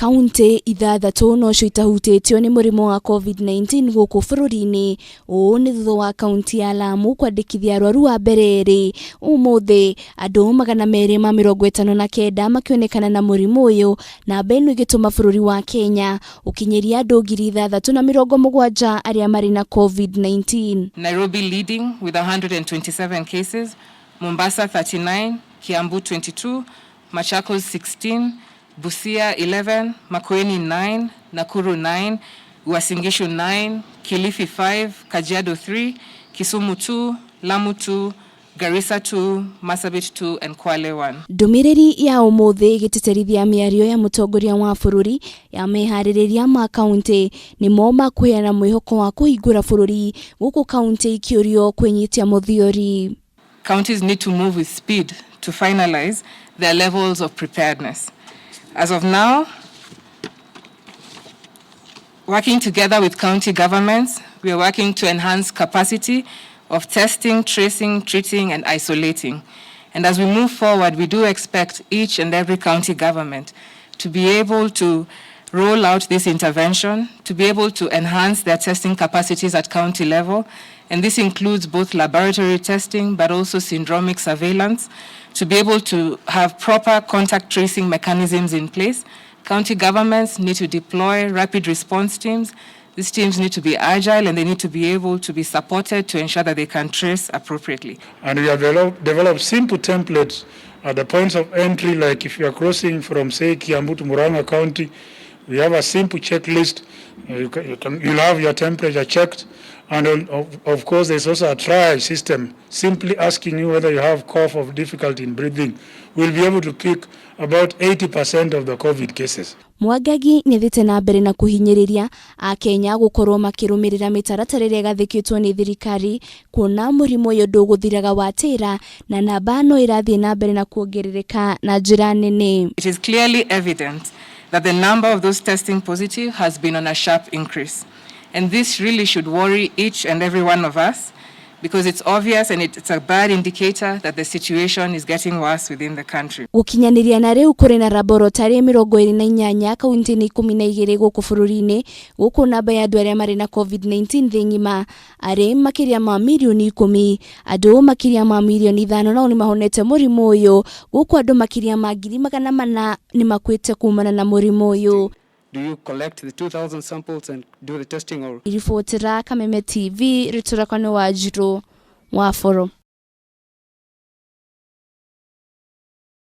kaunti ithathatu no cio itahutĩtio nĩ mũrimũ wa COVID-19 gũkũ bũrũri-inĩ. Ũũ nĩ thutha wa kaunti ya Lamu kwandĩkithia arwaru wa mbere erĩ. Ũmũthĩ andũ 259 makĩonekana na mũrimũ ũyũ, namba ĩno ĩgĩtũma bũrũri wa Kenya ũkinyirie andũ 370,000 arĩa marĩ na COVID-19. Nairobi leading with 127 cases, Mombasa 39, Kiambu 22, Machakos 16, Busia 11, Makueni 9, Nakuru 9, Uasin Gishu 9, Kilifi 5, Kajiado 3, Kisumu 2, Lamu 2, Garissa 2, Marsabit 2 and Kwale 1. Ndumiriri ya ũmũthĩ gĩtĩtĩrithia mĩario ya mũtongoria wa bũrũri ya mehariria ma kaunti nĩmo makũheana mwĩhoko wa kũhingũra bũrũri gũkũ kaunti ikĩũrio kwĩnyitia mũthiori. Counties need to move with speed to finalize their levels of preparedness. As of now, working together with county governments, we are working to enhance capacity of testing, tracing, treating, and isolating. And as we move forward, we do expect each and every county government to be able to roll out this intervention, to be able to enhance their testing capacities at county level. And this includes both laboratory testing, but also syndromic surveillance, to be able to have proper contact tracing mechanisms in place. County governments need to deploy rapid response teams. These teams need to be agile and they need to be able to be supported to ensure that they can trace appropriately. And we have developed simple templates at the points of entry, like if you are crossing from, say, Kiambu to Murang'a County, we have a simple checklist. You'll have your temperature checked. And of course, there's also a triage system, simply asking you whether you have cough or difficulty in breathing. We'll be able to pick about 80% of the COVID cases. Mwangangi nĩthĩte na mbere na kũhinyĩrĩria Akenya gũkorwo makĩrũmĩrĩra mĩtaratara ĩrĩa ĩgathĩkĩtwo nĩ thirikari, kuona mũrimũ ũyũ ndũgũthiraga watĩra na namba no ĩrathiĩ na mbere na kuongerereka na njĩra nene. It is clearly evident that the number of those testing positive has been on a sharp increase. And this really should worry each and every one of us, because it's obvious and it's a bad indicator that the situation is getting worse within the country. Gukinyaria na rĩu kũrĩ na laboratory 28 kaunti-inĩ 12 gũkũ bũrũri-inĩ, gũkũ namba ya andũ arĩa marĩ na COVID-19 thĩ ng'ima arĩ makĩria ma milioni 10, andũ makĩria ma milioni 5 nao nĩ mahonete mũrimũ ũyũ, gũkũ andũ makĩria ma 400 nĩ makuĩte kumana na mũrimũ ũyũ. Do you collect the 2,000 samples and do the testing or? Riboti ra Kameme TV ritura kwa Wanjiru wa Boro.